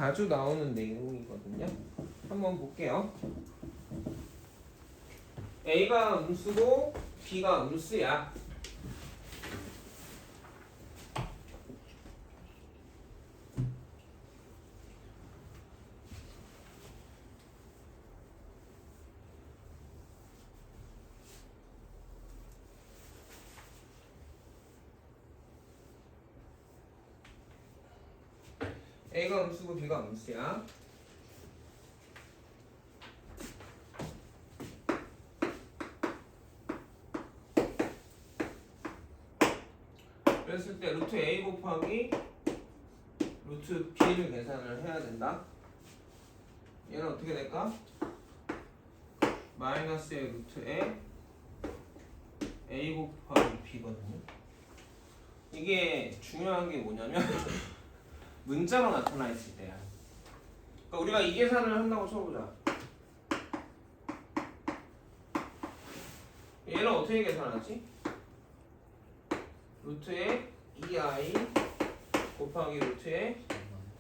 자주 나오는 내용이거든요. 한번 볼게요. A가 음수고 B가 음수야. A가 음수고 B가 음수야. 그랬을 때 루트 A 곱하기 루트 B를 계산을 해야 된다. 얘는 어떻게 될까? 마이너스의 루트에 A 곱하기 B거든요. 이게 중요한 게 뭐냐면 문자로 나타나 있을 때야. 그러니까 우리가 이 계산을 한다고 쳐보자. 얘는 어떻게 계산하지? 루트에 2i 곱하기 루트에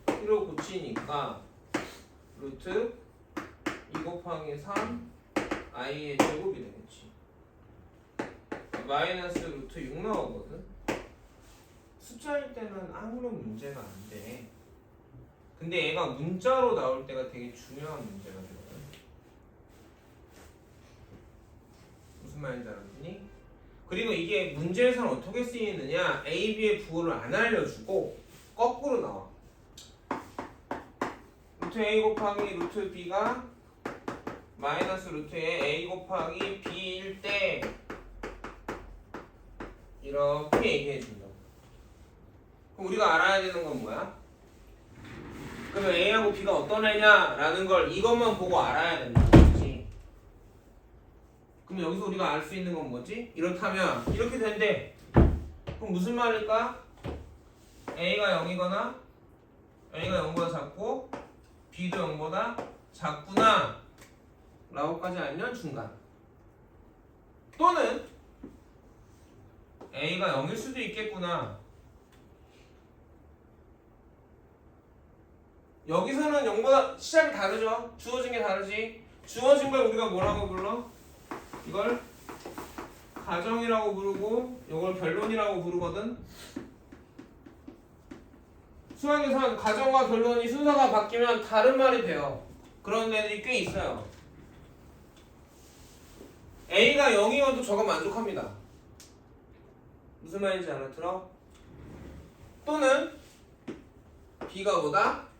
1로 고치니까 루트 2 곱하기 3 i의 제곱이 되겠지. 마이너스 루트 6 나오거든. 숫자일 때는 아무런 문제가 안 돼. 근데 얘가 문자로 나올 때가 되게 중요한 문제가 되거든. 무슨 말인지 알았니? 그리고 이게 문제에서는 어떻게 쓰이느냐? A, B의 부호를 안 알려주고 거꾸로 나와. 루트 A 곱하기 루트 B가 마이너스 루트에 A 곱하기 B일 때 이렇게 얘기해 준다고. 그럼 우리가 알아야 되는 건 뭐야? 그러면 A하고 B가 어떤 애냐라는 걸 이것만 보고 알아야 된다는 거지. 그럼 여기서 우리가 알 수 있는 건 뭐지? 이렇다면 이렇게 된대. 그럼 무슨 말일까? A가 0이거나 A가 0보다 작고 B도 0보다 작구나 라고까지 알면 중간. 또는 A가 0일 수도 있겠구나. 여기서는 0보다 시작이 다르죠. 주어진 게 다르지. 주어진 걸 우리가 뭐라고 불러? 이걸 가정이라고 부르고 이걸 결론이라고 부르거든. 수학에서는 가정과 결론이 순서가 바뀌면 다른 말이 돼요. 그런 애들이 꽤 있어요. A가 0이어도 저거 만족합니다. 무슨 말인지 알아들어? 또는 B가 뭐다?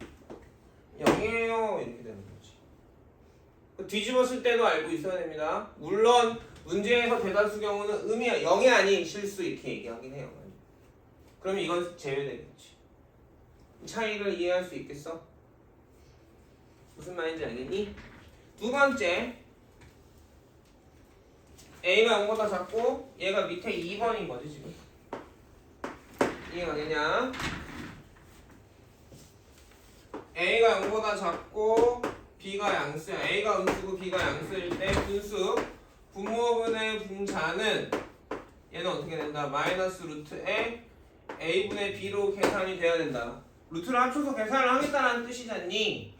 0이에요 이렇게 되는 거지. 뒤집었을 때도 알고 있어야 됩니다. 물론 문제에서 대다수 경우는 0이 아닌 실수 이렇게 얘기하긴 해요. 그럼 이건 제외되겠지. 차이를 이해할 수 있겠어? 무슨 말인지 알겠니? 두 번째, A가 0보다 작고 얘가 밑에 2번인 거지 지금. 이해가 되냐? A가 0보다 작고 B가 양수야. A가 음수고 B가 양수일 때 분수 분모분의 분자는 얘는 어떻게 된다? 마이너스 루트에 A분의 B로 계산이 돼야 된다. 루트를 합쳐서 계산을 하겠다는 뜻이잖니.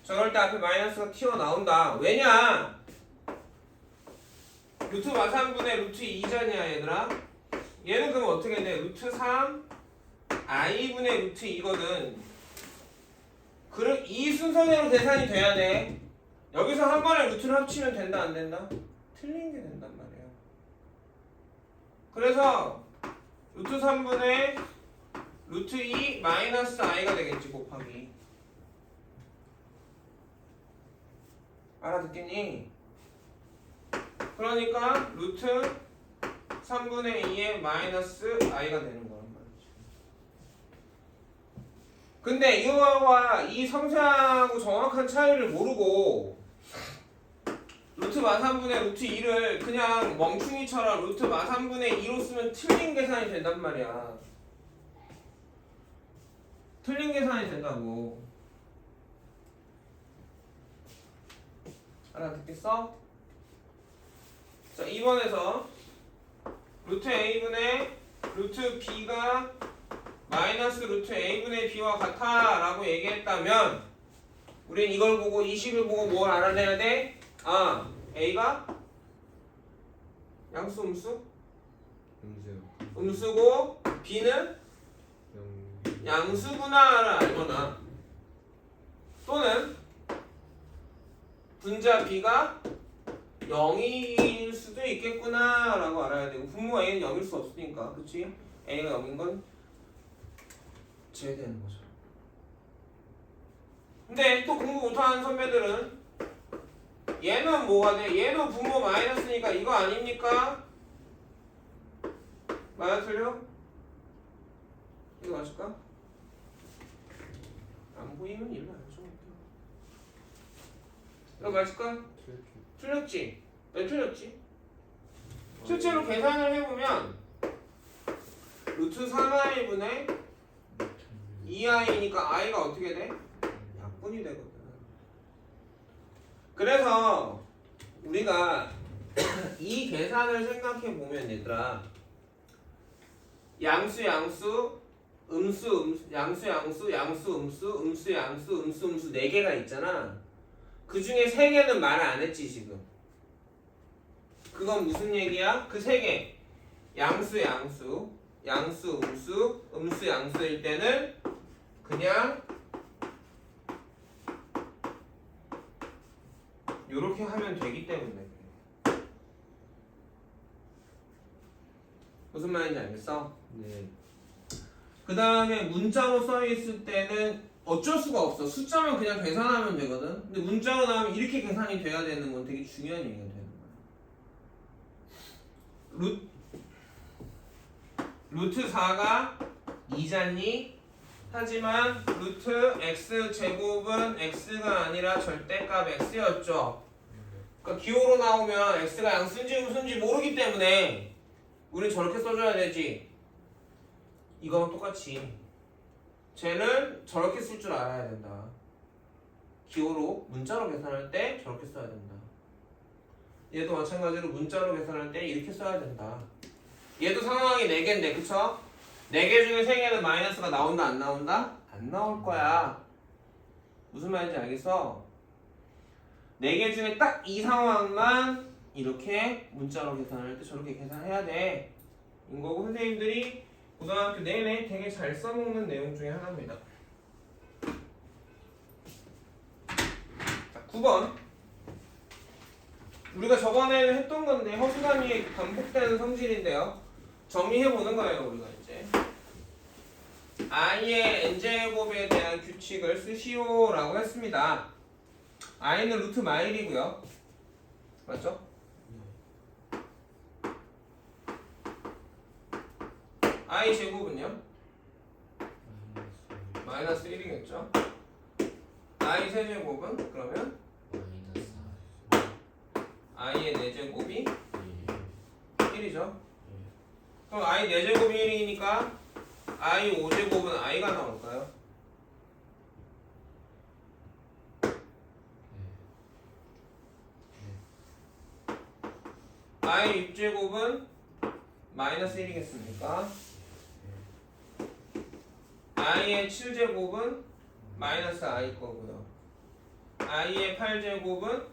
저럴 때 앞에 마이너스가 튀어나온다. 왜냐? 루트 마산분의 루트 2잖냐 얘들아. 얘는 그럼 어떻게 돼? 루트 3 i분의 루트 2거든. 그럼 이 순서대로 계산이 돼야 돼. 여기서 한 번에 루트를 합치면 된다 안 된다? 틀린 게 된단 말이야. 그래서 루트 3분의 루트 2 마이너스 i가 되겠지 곱하기. 알아듣겠니? 그러니까 루트 3분의 2의 마이너스 i가 되는 거란 말이지. 근데 이거와 이 섬세하고 정확한 차이를 모르고 루트 마산분의 루트 2를 그냥 멍충이처럼 루트 마산분의 2로 쓰면 틀린 계산이 된단 말이야. 틀린 계산이 된다고. 알아듣겠어? 자, 2번에서 루트 A분의 루트 B가 마이너스 루트 a분의 b와 같아 라고 얘기했다면 우린 이걸 보고 이 식을 보고 뭘 알아내야 돼? 아, a가 양수 음수? 음수고 b는 양수구나를 알거나 또는 분자 b가 0일 수도 있겠구나 라고 알아야 되고 분모 a는 0일 수 없으니까 그치? a가 0인 건 제외되는 거죠. 근데 또 공부 못하는 선배들은 얘는 뭐가 돼? 얘도 분모 마이너스니까 이거 아닙니까? 맞아 틀려? 이거 맞을까? 안 보이면 일로 안 줘. 이거 맞을까? 틀렸지? 왜 틀렸지? 실제로 계산을 해보면 루트 3i분의 2i니까 i가 어떻게 돼? 약분이 되거든. 그래서 우리가 이 계산을 생각해 보면 얘들아 양수 음수 양수 음수 4개가 있잖아. 그 중에 3개는 말을 안 했지 지금. 그건 무슨 얘기야? 그 3개 양수 음수 양수일 때는 그냥 요렇게 하면 되기 때문에 그래. 무슨 말인지 알겠어? 네. 그 다음에 문자로 써있을 때는 어쩔 수가 없어. 숫자만 그냥 계산하면 되거든. 근데 문자로 나오면 이렇게 계산이 돼야 되는 건 되게 중요한 얘기가 되는 거야. 루트 4가 2잖니? 하지만 루트 x 제곱은 x가 아니라 절대값 x였죠. 그러니까 기호로 나오면 x가 양수인지 음수인지 모르기 때문에 우린 저렇게 써줘야 되지. 이거랑 똑같이 쟤는 저렇게 쓸 줄 알아야 된다. 기호로 문자로 계산할 때 저렇게 써야 된다. 얘도 마찬가지로 문자로 계산할 때 이렇게 써야 된다. 얘도 상황이 4개인데 그쵸? 4개 중에 3개는 마이너스가 나온다 안 나온다? 안 나올 거야. 무슨 말인지 알겠어? 4개 중에 딱 이 상황만 이렇게 문자로 계산할 때 저렇게 계산해야 돼. 인 거고 선생님들이 고등학교 내내 되게 잘 써먹는 내용 중에 하나입니다. 자, 9번. 우리가 저번에는 했던 건데 허수단위에 반복되는 성질인데요. 정리해보는 거예요, 우리가 이제. i의 n제곱에 대한 규칙을 쓰시오라고 했습니다. i는 루트 마일이고요. 맞죠? i 제곱은요? 마이너스 1이겠죠? i 세제곱은 그러면 i의 4제곱이 1이죠? 그럼 i 4제곱이 1이니까 i 5제곱은 i가 나올까요? i 6제곱은 마이너스 1이겠습니까? i의 7제곱은 마이너스 i 거고요. i의 8제곱은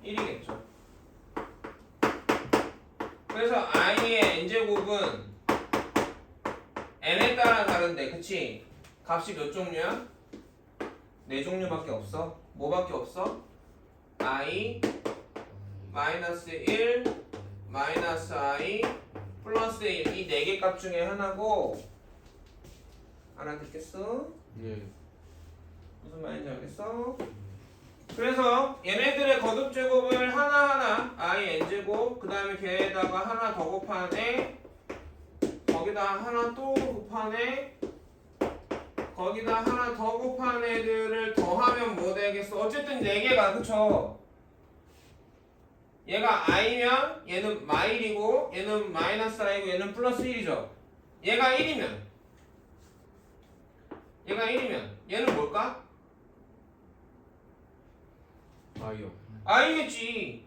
1이겠죠. 그래서 i의 n제곱은 n에 따라 다른데 그치? 값이 몇 종류야? 4종류밖에 없어. 뭐밖에 없어? i 마이너스 1 마이너스 i 플러스 1 이 4개 값 중에 하나고 알아듣겠어? 네. 무슨 말인지 알겠어? 그래서 얘네들의 거듭 제곱을 하나하나 i n제곱 그 다음에 걔에다가 하나 더 곱하네 거기다 하나 또 곱하네 거기다 하나 더 곱한 애들을 더하면 뭐 되겠어? 어쨌든 4개가 그쵸? 얘가 i면 얘는 마일이고 얘는 마이너스 i고 얘는 플러스 1이죠. 얘가 1이면 얘는 뭘까? 아이요. i겠지.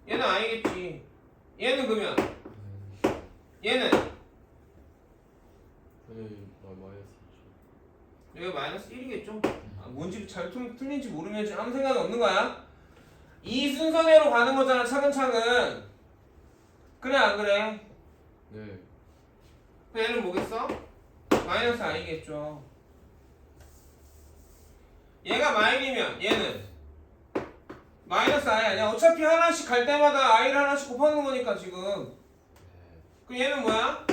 얘는 i겠지. 얘는 그러면 얘는 마이너스 여기 마이너스 1이겠죠? 뭔지 잘 틀린지 모르면 아무 생각이 없는 거야. 이 순서대로 가는 거잖아, 차근차근. 그래 안 그래? 네. 그 얘는 뭐겠어? 마이너스 i겠죠. 얘가 마일이면 얘는 마이너스 i 아니야? 어차피 하나씩 갈 때마다 i를 하나씩 곱하는 거니까 지금. 그럼 얘는 뭐야?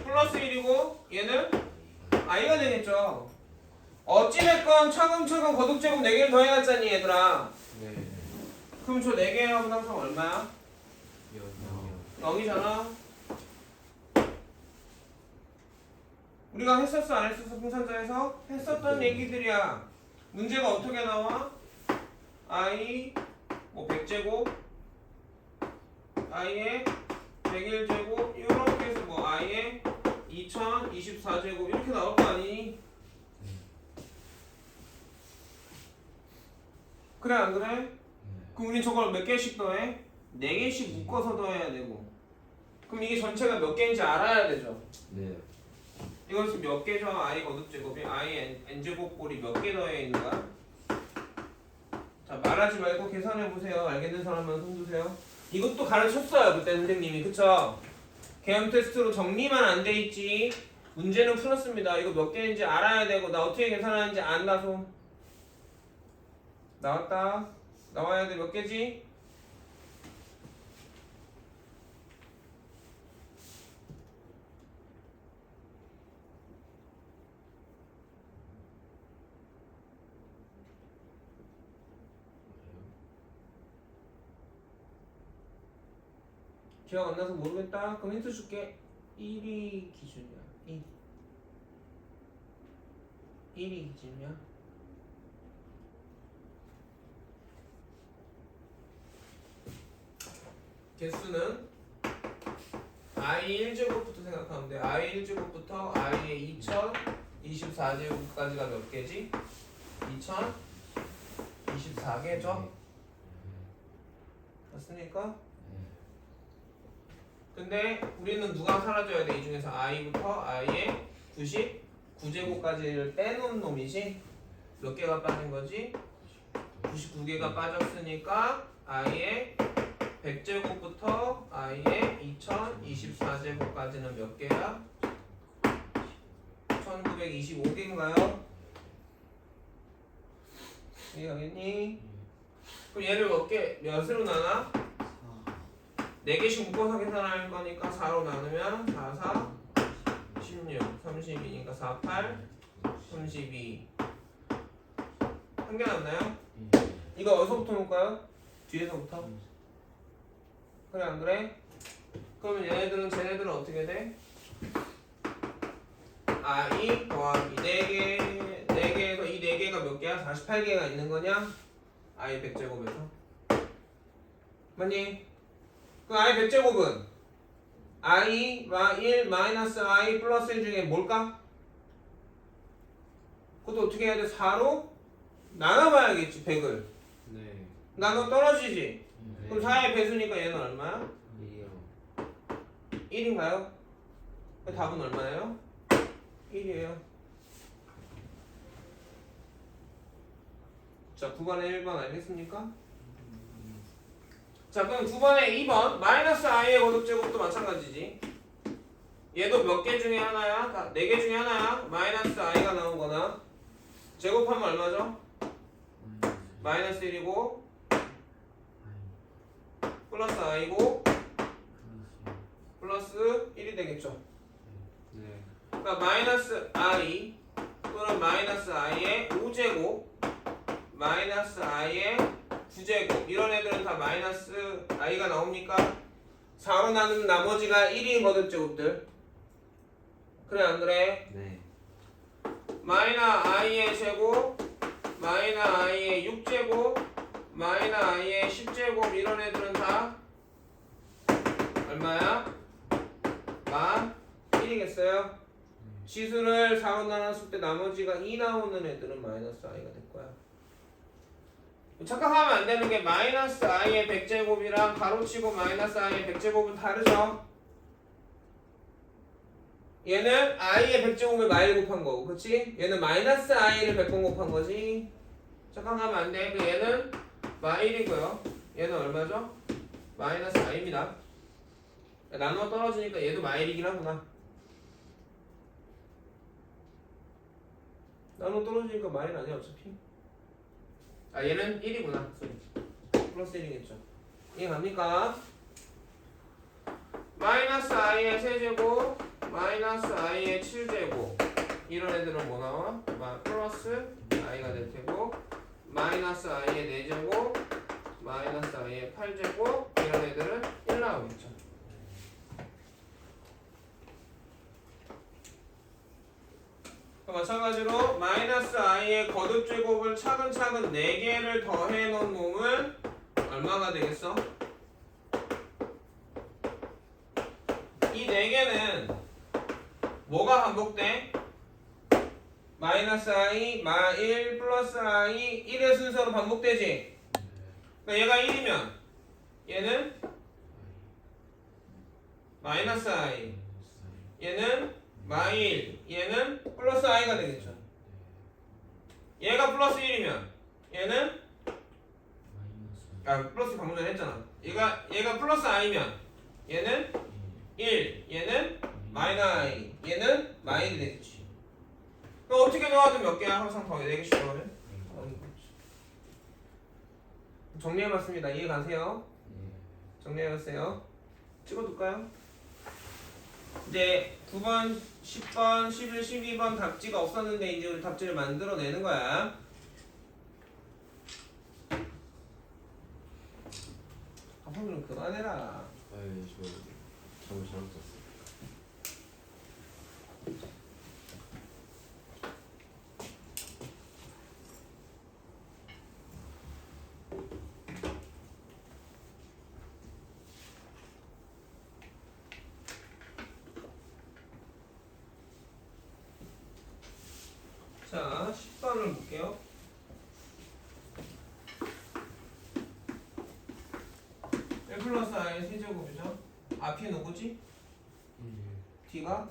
플러스 1이고 얘는 i가 되겠죠. 어찌됐건 차근차근 거듭제곱 4개를 더해놨잖니 얘들아. 네. 그럼 저 4개하고 항상 얼마야? 0이잖아. 우리가 했었어 안 했었어 풍산자에서? 했었던 얘기들이야. 문제가 어떻게 나와? i 뭐 100제곱 i의 101제곱 이렇게 해서 뭐 i의 2024제곱 이렇게 나올 거 아니니? 그래 안 그래? 그럼 우린 저걸 몇 개씩 더해? 4개씩 묶어서 더해야 되고. 그럼 이게 전체가 몇 개인지 알아야 되죠. 네. 이것은 몇 개죠? i 거듭제곱이 i n제곱꼴이 몇 개 더해 있는 거야? 자 말하지 말고 계산해 보세요. 알겠는 사람만 손 드세요. 이것도 가르쳤어요 그때 선생님이. 그쵸? 개념 테스트로 정리만 안 돼 있지 문제는 풀었습니다. 이거 몇 개인지 알아야 되고 나 어떻게 계산하는지 안다소. 나왔다. 나와야 돼. 몇 개지? 기억 안 나서 모르겠다. 그럼 힌트 줄게. 1이 기준이야. 1이 기준이야. 개수는 i 1제곱부터 생각하면 돼. i 1제곱부터 i의 2024제곱까지가 몇 개지? 2024개죠? 맞습니까? 근데 우리는 누가 사라져야 돼? 이 중에서 i부터 i의 99제곱까지를 빼놓은 놈이지? 몇 개가 빠진 거지? 99개가 빠졌으니까 i의 100제곱부터 i의 2024제곱까지는 몇 개야? 1925개인가요? 이해가겠니? 그럼 얘를 몇으로 나눠? 4개씩 묶어서 계산할 거니까 4로 나누면 4, 4, 16, 32니까 4, 8, 32. 한 개 남나요? 이거 어디서부터 놓을까요? 뒤에서부터? 그래 안 그래? 그러면 쟤네들은 어떻게 돼? i 더하기 4개 4개에서 이 4개가 몇 개야? 48개가 있는 거냐? i 100제곱에서 맞니? 그 i 100제곱은 i 1 마이너스 i 플러스 1 중에 뭘까? 그것도 어떻게 해야 돼? 4로 나눠봐야겠지 100을. 네. 나눠 떨어지지? 네. 그럼 4의 배수니까 얘는 얼마야? 2요. 1인가요? 그 답은 얼마예요? 1이에요. 자 9번에 1번 알겠습니까? 자 그럼 9번에 2번 마이너스 i의 거듭제곱도 마찬가지지. 얘도 몇 개 중에 하나야? 다 4개 중에 하나야? 마이너스 i가 나온 거나 제곱하면 얼마죠? 마이너스 1이고 플러스 i고 플러스 1이 되겠죠. 네. 그러니까 마이너스 i 또는 마이너스 i의 5제곱 마이너스 i의 9제곱 이런 애들은 다 마이너스 i가 나옵니까? 4로 나누면 나머지가 1인 거듭제곱들. 그래 안 그래? 네. 마이너 i의 제곱 마이너 i의 6제곱 마이너 i의 10제곱 이런 애들은 다 얼마야? 마 1이겠어요? 지수를 4로 나눴을 때 나머지가 2 나오는 애들은 마이너스 i가 될 거야. 착각하면 안 되는 게 마이너스 i의 100제곱이랑 가로치고 마이너스 i의 100제곱은 다르죠? 얘는 i의 100제곱에 마일 곱한 거고, 그치? 얘는 마이너스 i를 100번 곱한 거지. 착각하면 안 돼. 얘는 마일이고요. 얘는 얼마죠? 마이너스 i입니다. 나누어 떨어지니까 얘도 마일이긴 하구나. 나누어 떨어지니까 마일 아니야 어차피. 아 얘는 1이구나. 플러스 1이겠죠. 이해 갑니까? 마이너스 i의 세제곱 마이너스 i의 7제곱 이런 애들은 뭐 나와? 플러스 i가 될 테고 마이너스 i의 4제곱 마이너스 i의 8제곱 이런 애들은 1 나오겠죠. 마찬가지로 마이너스 i의 거듭제곱을 차근차근 4개를 더해 놓은 놈은 얼마가 되겠어? 이 4개는 뭐가 반복돼? 마이너스 i, 마1, 플러스 i, 1의 순서로 반복되지? 그러니까 얘가 1이면 얘는 마이너스 i, 얘는 마1, 얘는 플러스 i가 되겠죠. 얘가 플러스 1이면 얘는 플러스 방금 전에 했잖아. 얘가 플러스 i면 얘는 1, 얘는 마이너스 i, 얘는 마일이 되겠지. 그럼 어떻게 놓아도 몇 개야? 항상 더 4개씩 넣으면? 정리해봤습니다. 이해 가세요? 정리해봤어요. 찍어둘까요? 이제 9번, 10번, 11, 12번 답지가 없었는데 이제 우리 답지를 만들어내는 거야. 한번 좀 그만해라. 아이 저 잘못 떴어. 자, 10번을 볼게요. 플러스 i 세제곱이죠. 앞이 누구지? d가?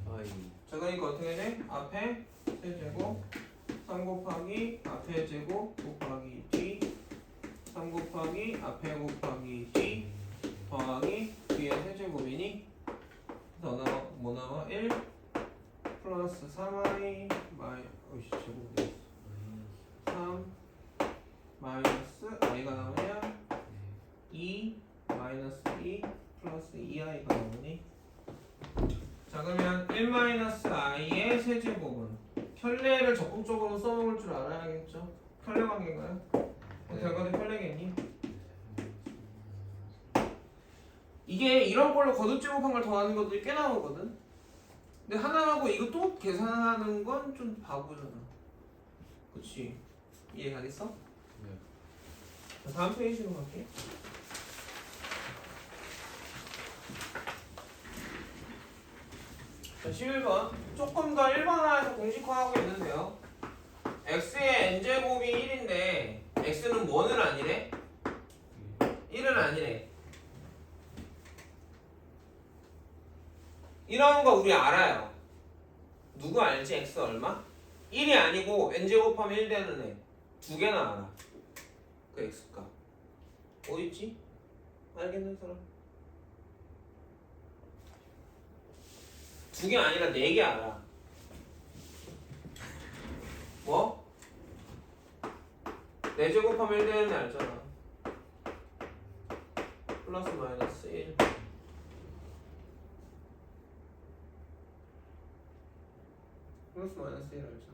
아이 자, 그러니까 어떻게 돼? 앞에 세제곱 3 곱하기 앞에 제곱 곱하기 d 3 곱하기 앞에 곱하기 d 더하기 뒤에 세제곱이니 더 나와 뭐 나와? 1 플러스 3i 제곱이 3 마이너스 i가 나오냐? 2 마이너스 2 플러스 2i가 나오니? 자 그러면 1 마이너스 i의 세제곱은 켤레를 적극적으로 써먹을 줄 알아야겠죠? 켤레 관계인가요? 결과도 켤레겠니? 이게 이런 걸로 거듭제곱한 걸 더하는 것들이 꽤 나오거든? 근데 하나하고 이거 또 계산하는 건 좀 바보잖아. 그치? 이해 가겠어? 네. 자, 다음 페이지로 갈게. 자, 11번. 조금 더 일반화해서 공식화하고 있는데요. x의 n제곱이 1인데 x는 뭐는 아니래? 1은 아니래. 이런 거 우리 알아요. 누구 알지? x 얼마? 1이 아니고 n제곱하면 1 되는 애. 2개나 알아. 그 x값. 어딨지? 알겠는 사람? 2개 아니라 4개 알아. 뭐? 4제곱하면 1 되는 애 알잖아. 플러스 마이너스 1. 플러스 마이너스 1 알잖아.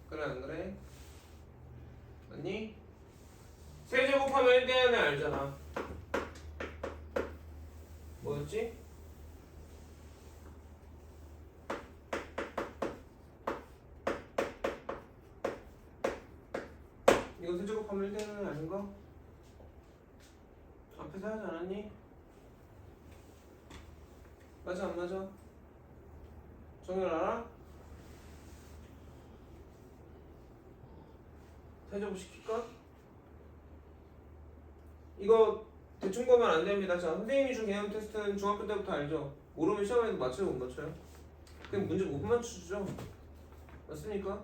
그래 안 그래? 맞니? 세제곱하면 1 되는 애 알잖아. 뭐였지? 이거 세제곱하면 1 되는 애 아닌가? 앞에서 하지 않았니? 맞아 안 맞아? 정렬 알아? 세제곱 시킬까? 이거 대충 보면 안 됩니다. 자, 선생님이 준 개념 테스트는 중학교 때부터 알죠? 모르면 시험에도 맞춰요 못 맞춰요? 그냥 문제 못 맞추죠. 맞습니까?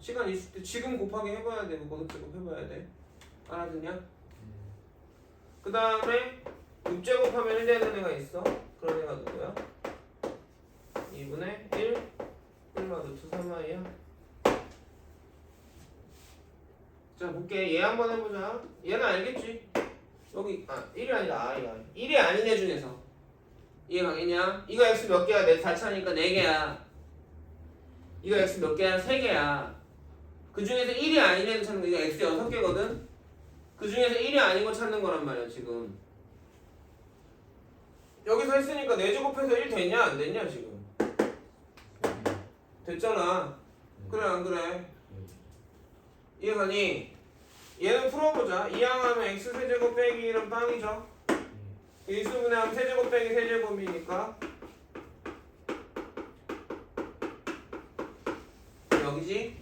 시간 있을 때 지금 곱하기 해봐야 돼. 거듭 제곱 해봐야 돼. 알아듣냐? 그 다음에 6제곱하면 1 되는 애가 있어. 그런 애가 누구야? 2분의 1 1마 루트 3i야. 자 볼게. 얘 한번 해보자. 얘는 알겠지? 여기 1이 아니라 i야. 1이 아닌 애 중에서 이해 가겠냐? 이거 x 몇 개야? 4차니까 4개야. 이거 x 몇 개야? 3개야. 그 중에서 1이 아닌 애를 찾는 거. 이거 x 6개거든? 그 중에서 1이 아닌 거 찾는 거란 말이야 지금. 여기서 했으니까 4제곱해서 1 됐냐 안 됐냐 지금? 됐잖아. 그래 안 그래? 이해가니? 얘는 풀어보자. 이항하면 x 세제곱 빼기 1은 빵이죠. 일수분해하면 세제곱 빼기 세제곱이니까 여기지?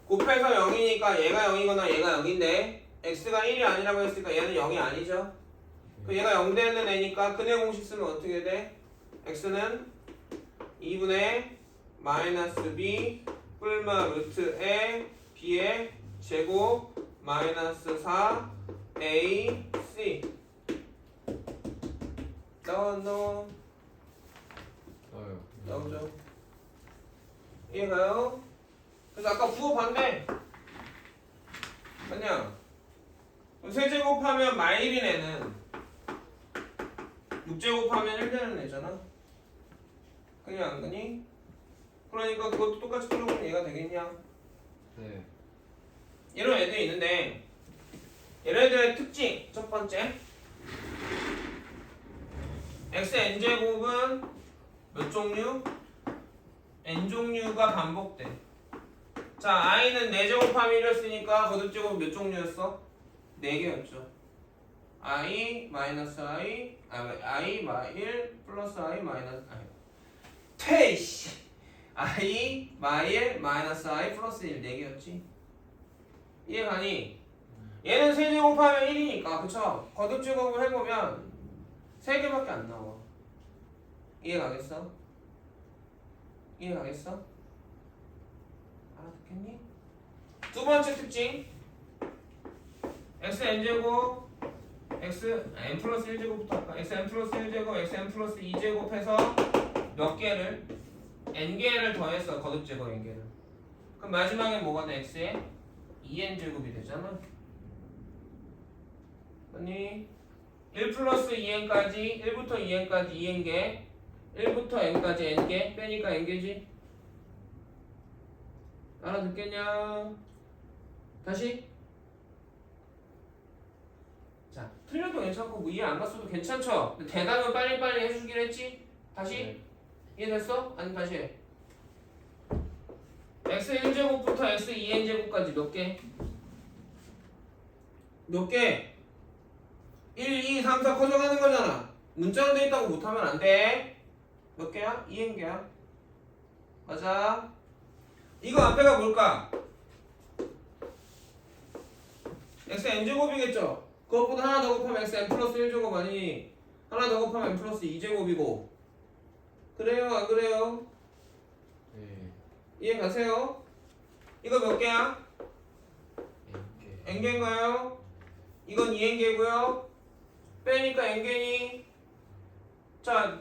곱해서 0이니까 얘가 0이거나 얘가 0인데 x가 1이 아니라고 했으니까 얘는 0이 아니죠. 그 얘가 0 되는 애니까 근해 공식 쓰면 어떻게 돼? x는 2분의 마이너스 b 뿔마 루트 에 b의 제곱 마이너스 4 a c 나오죠? 나오죠? 이해가요? 그래서 아까 부호 반대 맞냐? 세제곱하면 -1인 애는 6제곱하면 1 되는 애잖아. 그니 안 그니? 그러니까 그것도 똑같이 풀어보면 얘가 되겠냐? 네. 이런 애들이 있는데 얘네들의 특징 첫 번째 xn제곱은 몇 종류? n종류가 반복돼. 자 i는 4제곱하면 1이었으니까 거듭제곱 몇 종류였어? 4개였죠. i 마이너스 i i 1 플러스 i 마이너스 i 퇴이씨 i 마일 마이너스 i 플러스 1 4개였지. 이해가니? 얘는 세제곱하면 1이니까 그쵸? 거듭제곱을 해보면 3개밖에 안 나와. 이해가겠어? 이해가겠어? 알아듣겠니? 두 번째 특징 xn제곱 xn 플러스 1제곱부터 할까? xn 플러스 1제곱 xn 플러스 2제곱 해서 몇 개를? n개를 더했어. 거듭제곱 n개를. 그럼 마지막에 뭐가 돼? x에 2n제곱이 되잖아. 아니 1 플러스 2n까지 1부터 2n까지 2n개 1부터 n까지 n개 빼니까 n개지. 알아듣겠냐? 다시 자 틀려도 괜찮고 뭐 이해 안 갔어도 괜찮죠? 근데 대답은 빨리빨리 해주긴 했지? 다시? 네. 이해됐어? 아니 다시 해. x1제곱부터 x2n제곱까지 몇 개? 몇 개? 1, 2, 3, 4 커져가는 거잖아. 문자로 돼 있다고 못하면 안 돼. 몇 개야? 2n개야. 맞아. 이거 앞에가 뭘까? xn제곱이겠죠? 그것보다 하나 더 곱하면 xn 플러스 1제곱 아니니 하나 더 곱하면 n 플러스 2제곱이고 그래요 안 그래요? 네. 이해 가세요? 이거 몇 개야? n개. n개인가요? 이건 2n개고요 빼니까 n개니 자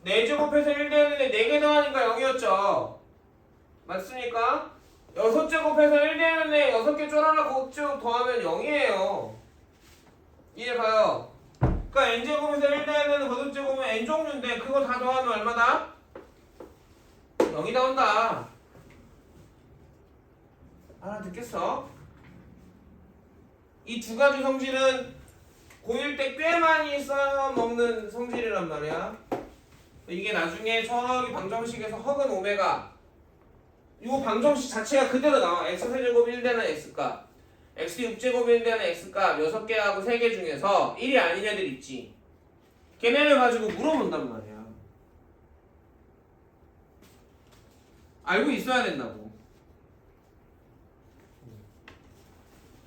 4제곱해서 1 되는데 4개 더하니까 0이었죠 맞습니까? 6제곱해서 1 되는데 6개 쪼라라 곱제곱 더하면 0이에요 이해가요? 그러니까 n제곱에서 1 되는 거듭제곱은 n종류인데 그거 다 더하면 얼마다? 0이 나온다 알아듣겠어? 이 두 가지 성질은 고1 때 꽤 많이 써먹는 성질이란 말이야 이게 나중에 저기 방정식에서 허근 오메가 이 방정식 자체가 그대로 나와 x세제곱 1되는 x값 x6제곱 1되는 x값 6개하고 3개 중에서 1이 아닌 애들 있지 걔네를 가지고 물어본단 말이야 알고 있어야 된다고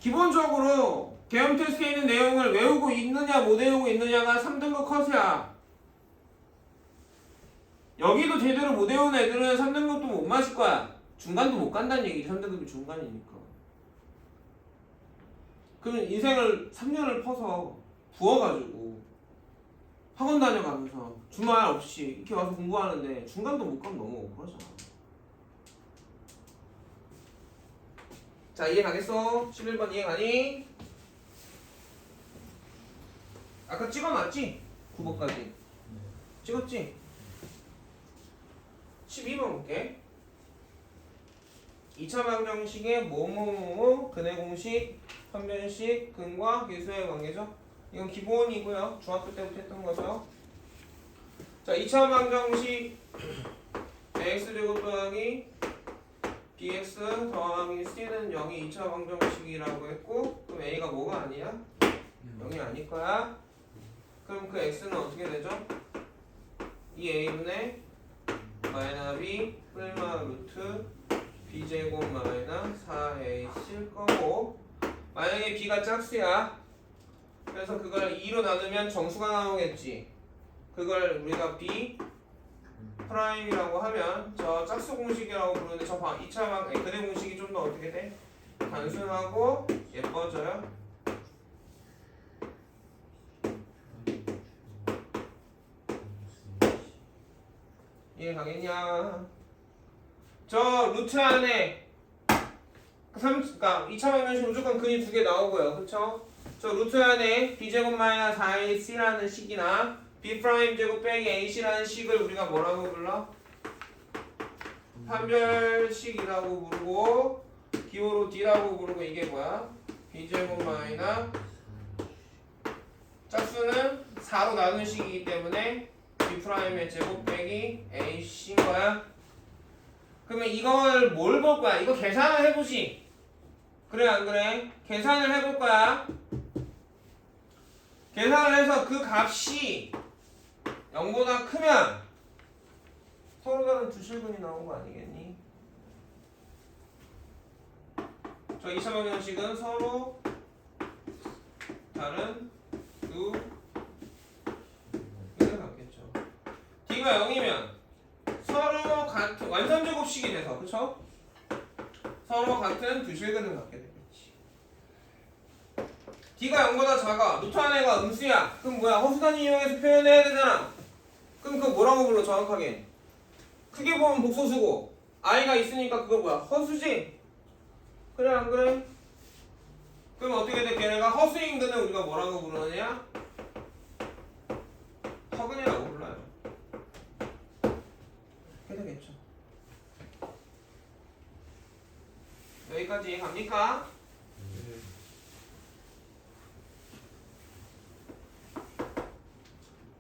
기본적으로 계엄 테스트에 있는 내용을 외우고 있느냐 못 외우고 있느냐가 3등급 컷이야 여기도 제대로 못 외운 애들은 3등급도 못 마실 거야. 중간도 못 간다는 얘기지. 3등급이 중간이니까. 그러면 인생을 3년을 퍼서 부어가지고 학원 다녀가면서 주말 없이 이렇게 와서 공부하는데 중간도 못 가면 너무 억울하잖아. 자, 이해 가겠어? 11번 이해 가니? 아까 찍어놨지? 9번까지 찍었지? 12번 볼게. 2차 방정식의 뭐뭐뭐뭐 근의 공식, 편변식, 근과 계수의 관계죠. 이건 기본이고요. 중학교 때부터 했던 거죠. 자, 2차 방정식 ax제곱 더하기 bx 더하기 c는 0이 2차 방정식이라고 했고, 그럼 a가 뭐가 아니야? 0이 아닐 거야. 그럼 그 x는 어떻게 되죠? 이 a분의 마이너스 b 플마 루트 b제곱 마이너스 4ac일 거고, 만약에 b가 짝수야. 그래서 그걸 2로 나누면 정수가 나오겠지. 그걸 우리가 b 프라임이라고 하면 저 짝수 공식이라고 부르는데 저 2차 근의 공식이 좀 더 어떻게 돼? 단순하고 예뻐져요. 이해 가겠냐? 저 루트 안에 그러니까 2차 방정식 무조건 근이 2개 나오고요. 그쵸? 저 루트 안에 b제곱 마이너스 4ac라는 식이나 b 프라임 제곱 빼기 ac라는 식을 우리가 뭐라고 불러? 판별식이라고 부르고 기호로 d라고 부르고, 이게 뭐야? b제곱 마이너스 짝수는 4로 나눈 식이기 때문에 b 프라임의 제곱 빼기 ac인 거야. 그러면 이걸 뭘 볼 거야? 이거 계산을 해보지. 그래 안 그래? 계산을 해볼 거야. 계산을 해서 그 값이 0보다 크면 서로 다른 두 실근이 나온 거 아니겠니? 저 2차 방정식은 서로 다른 두 근을 갖겠죠. d가 0이면 서로 같은 완선제곱식이 돼서, 그쵸? 서로 같은 두 실근을 갖게 되겠지. d가 0보다 작아. 루트 안에가 음수야. 그럼 뭐야? 허수단위 이용해서 표현해야 되잖아. 그럼 그거 뭐라고 불러 정확하게? 크게 보면 복소수고 i가 있으니까 그거 뭐야? 허수지? 그래 안 그래? 그럼 어떻게 돼? 걔네가 허수인 근을 우리가 뭐라고 부르느냐? 허근이라고 불러요. 그렇게 되겠죠. 여기까지 갑니까?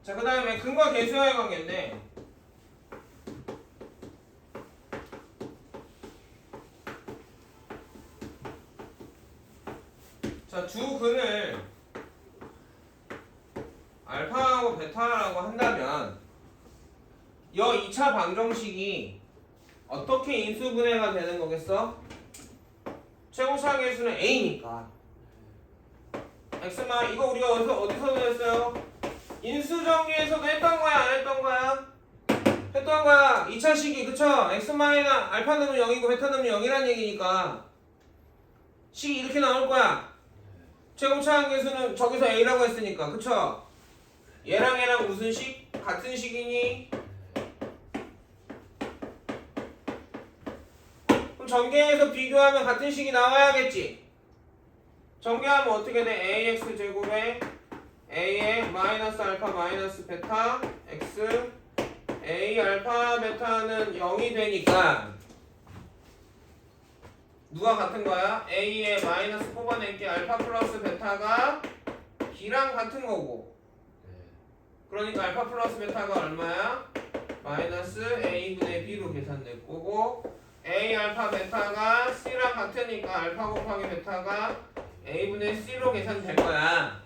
자, 그 다음에 근과 계수와의 관계인데, 자, 두 근을 알파하고 베타라고 한다면 이 2차 방정식이 어떻게 인수분해가 되는 거겠어? 최고차 계수는 a니까 x마 이거 우리가 어디서 했어요? 인수정리에서도 했던 거야 안 했던 거야? 했던 거야. 2차 식이 그쵸? x마이너 알파 넣으면 0이고 베타 넣으면 0이란 얘기니까 식이 이렇게 나올 거야. 최고차항 계수는 저기서 a라고 했으니까 그쵸? 얘랑 무슨 식? 같은 식이니? 그럼 전개해서 비교하면 같은 식이 나와야겠지. 전개하면 어떻게 돼? ax 제곱에 a의 마이너스 알파 마이너스 베타 x a 알파 베타는 0이 되니까 누가 같은 거야? a의 마이너스 뽑아낼게 알파 플러스 베타가 b랑 같은 거고, 그러니까 알파 플러스 베타가 얼마야? 마이너스 a분의 b로 계산될 거고, a 알파 베타가 c랑 같으니까 알파 곱하기 베타가 a분의 c로 계산될 거야.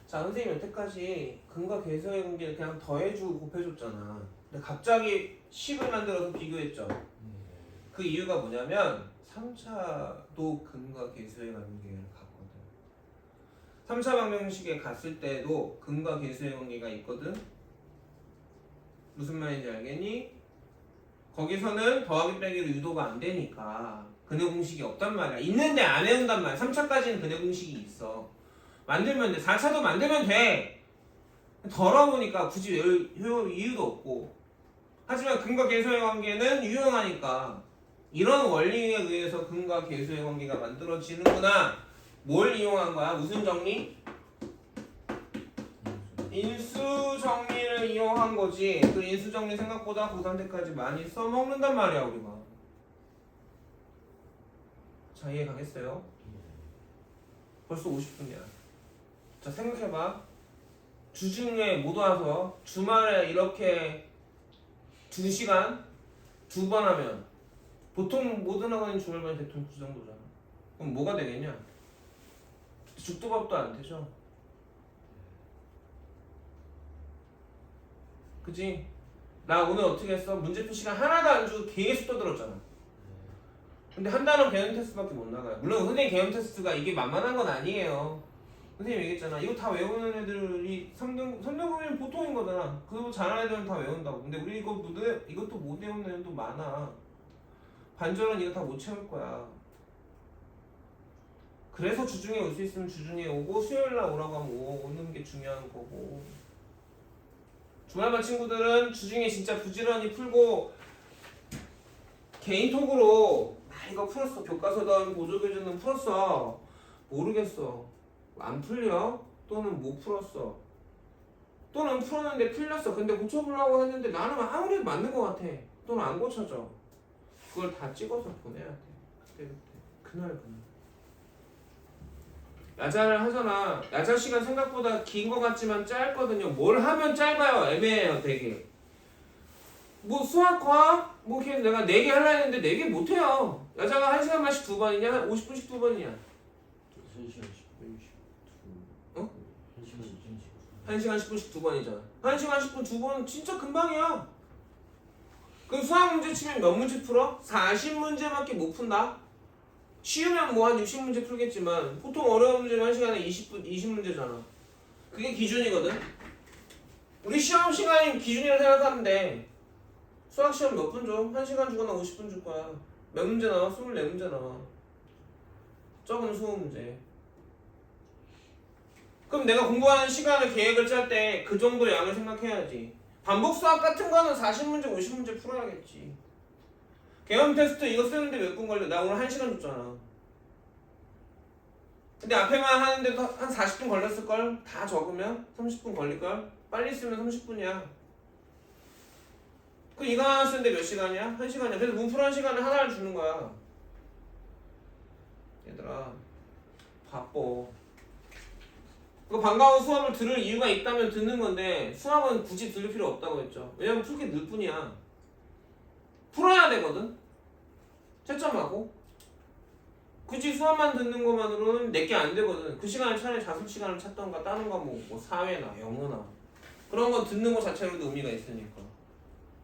자, 선생님 여태까지 근과 계수의 관계를 그냥 더해주고 곱해줬잖아. 근데 갑자기 식을 만들어서 비교했죠. 그 이유가 뭐냐면 3차도 근과 계수의 관계를 갖거든. 3차 방정식에 갔을 때도 근과 계수의 관계가 있거든. 무슨 말인지 알겠니? 거기서는 더하기 빼기로 유도가 안 되니까 근해 공식이 없단 말이야. 있는데 안 외운단 말이야. 3차까지는 근해 공식이 있어. 만들면 돼. 4차도 만들면 돼. 더러우니까 굳이 외울 이유도 없고. 하지만 근과 계수의 관계는 유용하니까 이런 원리에 의해서 근과 계수의 관계가 만들어지는구나. 뭘 이용한 거야? 무슨 정리? 인수 정리를 이용한 거지. 그 인수 정리 생각보다 고3 때까지 많이 써먹는단 말이야 우리가. 자, 이해 가겠어요? 벌써 50분이야. 자, 생각해봐. 주중에 못 와서 주말에 이렇게 2시간 2번 하면 보통 모든 학원이 주말반 대충 그 정도잖아. 그럼 뭐가 되겠냐? 죽도밥도 안 되죠. 그치? 나 오늘 어떻게 했어? 문제풀 시간 하나도 안 주고 계속 떠들었잖아. 근데 한 단원 개념 테스트밖에 못 나가요. 물론 선생님 개념 테스트가 이게 만만한 건 아니에요. 선생님 얘기했잖아. 이거 다 외우는 애들이 3등급이면 보통인 거잖아. 그거 잘하는 애들은 다 외운다고. 근데 우리 이것도 못 외우는 애들도 많아. 반절은 이거 다 못 채울 거야. 그래서 주중에 올 수 있으면 주중에 오고 수요일날 오라고 하면 오는 게 중요한 거고. 주말반 친구들은 주중에 진짜 부지런히 풀고 개인톡으로 나 이거 풀었어. 교과서든 보조교재는 풀었어. 모르겠어. 안 풀려? 또는 못 풀었어. 또는 풀었는데 풀렸어. 근데 고쳐보려고 했는데 나는 아무래도 맞는 것 같아. 또는 안 고쳐져. 그걸 다 찍어서 보내야 돼. 그때 그날. 야자를 하잖아. 야자 시간 생각보다 긴 것 같지만 짧거든요. 뭘 하면 짧아요. 애매해요 되게. 뭐 수학, 과학, 뭐 이렇게 내가 4개 하려 했는데 4개 못해요. 야자가 1시간만씩 2번이냐? 50분씩 2번이냐? 3시간 10분 10분 어? 1시간 10분 1시간 10분씩 2번이잖아. 1시간 10분 2번 진짜 금방이야. 그럼 수학 문제 치면 몇 문제 풀어? 40문제밖에 못 푼다? 쉬우면 뭐 한 60문제 풀겠지만 보통 어려운 문제는 1시간에 20문제잖아. 그게 기준이거든. 우리 시험 시간이 기준이라 생각하면 돼. 수학 시험 몇 분 줘? 1시간 주거나 50분 줄 거야. 몇 문제 나와? 24문제 나와. 적은 20문제. 그럼 내가 공부하는 시간을 계획을 짤 때 그 정도 양을 생각해야지. 반복 수학 같은 거는 40문제, 50문제 풀어야겠지. 개념 테스트 이거 쓰는데 몇 분 걸려? 나 오늘 1시간 줬잖아. 근데 앞에만 하는데도 한 40분 걸렸을걸? 다 적으면 30분 걸릴걸? 빨리 쓰면 30분이야. 그 이거 하나 쓰는데 몇 시간이야? 1시간이야. 그래서 문풀 1시간에 하나를 주는 거야. 얘들아 바빠. 그 반가운 수업을 들을 이유가 있다면 듣는 건데 수학은 굳이 들을 필요 없다고 했죠. 왜냐면 풀 게 늘 뿐이야. 풀어야 되거든. 채점하고. 굳이 수업만 듣는 것만으로는 내게 안 되거든. 그 시간에 차라리 자습 시간을 찾던가 다른 거 뭐 사회나 영어나 그런 거 듣는 거 자체로도 의미가 있으니까.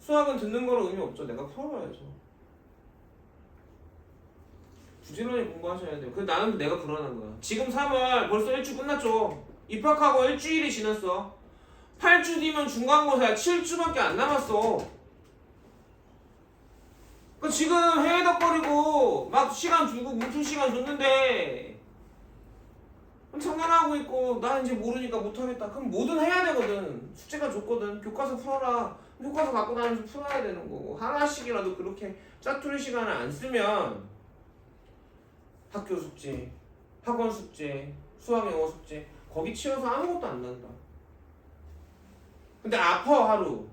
수학은 듣는 거로 의미 없죠. 내가 풀어봐야죠. 부지런히 공부하셔야 돼요. 근데 나는 내가 불안한 거야. 지금 3월 벌써 1주 끝났죠. 입학하고 일주일이 지났어. 8주 뒤면 중간고사야. 7주밖에 안 남았어. 그 지금 해외 덕거리고 막 시간 주고 문풀 시간 줬는데 청년하고 있고 나 이제 모르니까 못하겠다. 그럼 뭐든 해야 되거든. 숙제가 줬거든. 교과서 풀어라. 교과서 갖고 다니면서 풀어야 되는 거고 하나씩이라도 그렇게 짜투리 시간을 안 쓰면 학교 숙제, 학원 숙제, 수학 영어 숙제 거기 치여서 아무것도 안 난다. 근데 아파 하루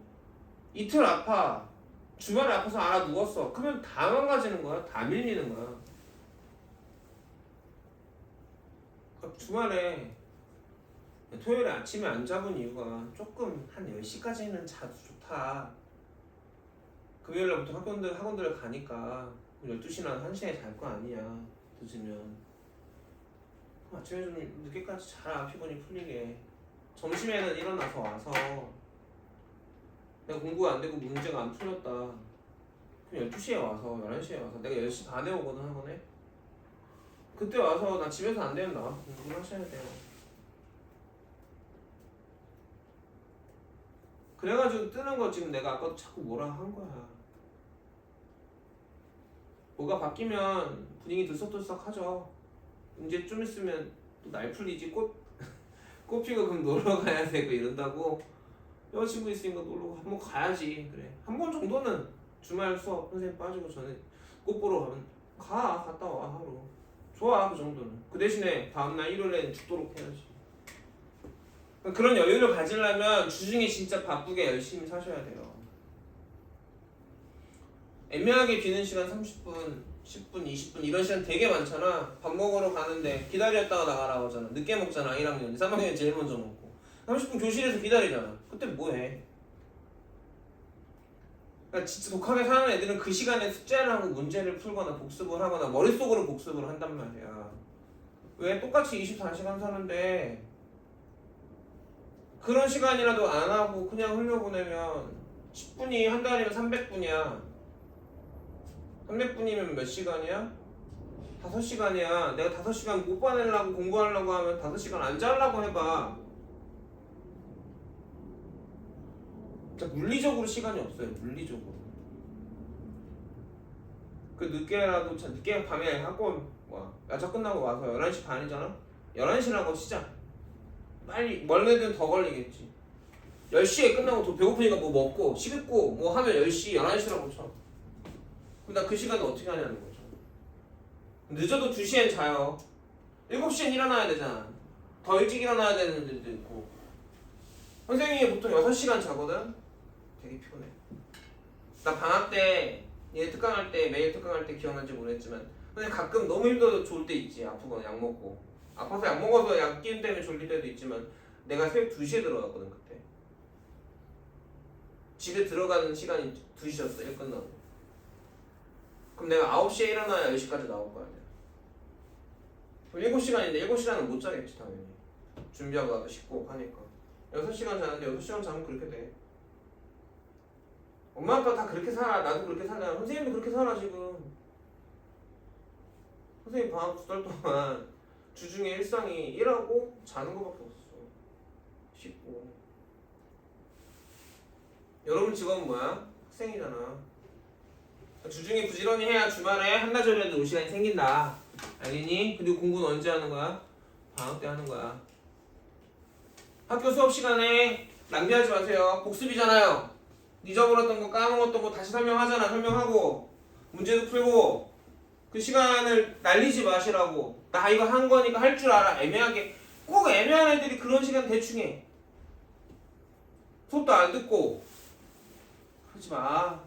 이틀 아파 주말에 아파서 알아 누웠어. 그러면 다 망가지는 거야. 다 밀리는 거야. 그러니까 주말에 토요일에 아침에 안 잡은 이유가 조금 한 10시까지는 자도 좋다. 금요일날부터 학원들을 가니까 12시나 1시에 잘 거 아니야. 늦으면 그럼 아침에 좀 늦게까지 자라. 피곤이 풀리게. 점심에는 일어나서 와서 내가 공부가 안 되고 문제가 안 풀렸다. 그럼 12시에 와서 11시에 와서 내가 10시 반에 오거든 학원에. 그때 와서 나 집에서 안 되면 나와서 공부를 하셔야 돼요. 그래가지고 뜨는 거 지금 내가 아까도 자꾸 뭐라 한 거야. 뭐가 바뀌면 분위기 들썩들썩하죠. 이제 좀 있으면 또 날 풀리지. 꽃 피고 그럼 놀러 가야 되고 이런다고. 여자친구 있으니까 놀러 한번 가야지. 그래 한 번 정도는 주말 수업 선생님 빠지고 전에 꽃 보러 가면 갔다 와 하루. 좋아 그 정도는. 그 대신에 다음날 일요일엔 죽도록 해야지. 그런 여유를 가지려면 주중에 진짜 바쁘게 열심히 사셔야 돼요. 애매하게 비는 시간 30분, 10분, 20분 이런 시간 되게 많잖아. 밥 먹으러 가는데 기다렸다가 나가라고 하잖아. 늦게 먹잖아. 1학년, 3학년 제일 먼저 먹고 30분 교실에서 기다리잖아. 그때 뭐해? 그러니까 진짜 독하게 사는 애들은 그 시간에 숙제를 하고 문제를 풀거나 복습을 하거나 머릿속으로 복습을 한단 말이야. 왜? 똑같이 24시간 사는데 그런 시간이라도 안 하고 그냥 흘려보내면 10분이 한 달이면 300분이야. 300분이면 몇 시간이야? 5시간이야. 내가 5시간 못 보내려고 공부하려고 하면 5시간 안 자려고 해봐. 진짜 물리적으로 시간이 없어요. 물리적으로. 그 늦게 밤에 학원 야자 끝나고 와서 11시 반이잖아? 11시라고 치자. 빨리 멀리든 더 걸리겠지. 10시에 끝나고 또 배고프니까 뭐 먹고 씻고 뭐 하면 10시, 11시라고 쳐. 그럼 나 그 시간에 어떻게 하냐는 거죠. 늦어도 2시엔 자요. 7시엔 일어나야 되잖아. 더 일찍 일어나야 되는 데도 있고. 선생님이 보통 6시간 자거든? 되게 피곤해. 나 방학 때 얘 특강할 때 매일 특강할 때 기억나는지 모르겠지만 근데 가끔 너무 힘들어서 졸 때 있지. 아프거나 약 먹고 아파서 약 먹어서 약 기운 때문에 졸릴 때도 있지만 내가 새벽 2시에 들어갔거든 그때. 집에 들어가는 시간이 2시였어. 일 끝나고. 그럼 내가 9시에 일어나야 10시까지 나올 거 아니야. 그럼 7시간인데 7시간은 못 자겠지 당연히. 준비하고 나도 씻고 하니까 6시간 자는데 6시간 자면 그렇게 돼. 엄마 아빠 다 그렇게 살아. 나도 그렇게 살아. 선생님도 그렇게 살아 지금. 선생님 방학 2달 동안 주중에 일상이 일하고 자는 거밖에 없어. 씻고. 여러분 직업은 뭐야? 학생이잖아. 주중에 부지런히 해야 주말에 한나절이라도 놀 시간이 생긴다. 알겠니? 그리고 공부는 언제 하는 거야? 방학 때 하는 거야. 학교 수업 시간에 낭비하지 마세요. 복습이잖아요. 잊어버렸던 거 까먹었던 거 다시 설명하잖아. 설명하고 문제도 풀고 그 시간을 날리지 마시라고. 나 이거 한 거니까 할 줄 알아. 애매하게 꼭 애매한 애들이 그런 시간 대충 해. 수업도 안 듣고 하지 마.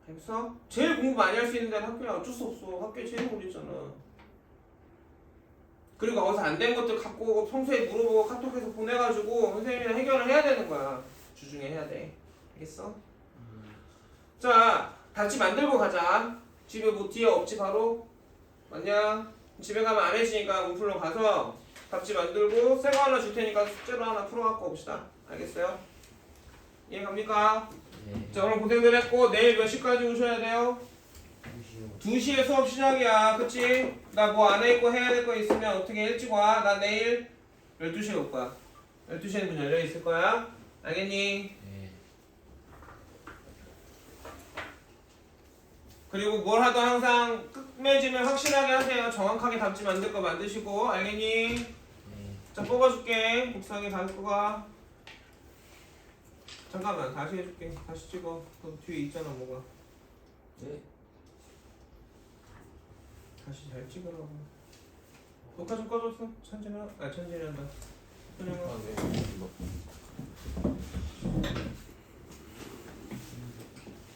알겠어? 제일 공부 많이 할 수 있는 데는 학교야. 어쩔 수 없어. 학교에 제일 오래 있잖아. 그리고 거기서 안 된 것들 갖고 평소에 물어보고 카톡해서 보내가지고 선생님이랑 해결을 해야 되는 거야. 주중에 해야 돼. 알겠어? 자, 답지 만들고 가자. 집에 뭐 뒤에 없지 바로? 맞냐? 집에 가면 안 해지니까 문풀로 가서 답지 만들고 새 거 하나 줄 테니까 숙제로 하나 풀어갖고 옵시다. 알겠어요? 이해 갑니까? 네. 자, 오늘 고생들 했고 내일 몇 시까지 오셔야 돼요? 2시에 수업 시작이야. 그치? 나 뭐 안 해 있고 해야 될 거 있으면 어떻게 일찍 와. 나 내일 12시에 올 거야. 12시에는 문 열려 있을 거야. 알겠니? 네. 그리고 뭘 하든 항상 끝맺으면 확실하게 하세요. 정확하게 답지 만들 거 만드시고. 알겠니? 네. 자, 뽑아줄게. 복사하게 다 거가. 잠깐만 다시 해줄게. 다시 찍어. 그 뒤에 있잖아 뭐가. 네. 다시 잘 찍으라고. 녹화 좀 꺼줬어? 천진아? 천진이란다. 천진아. 아, 네.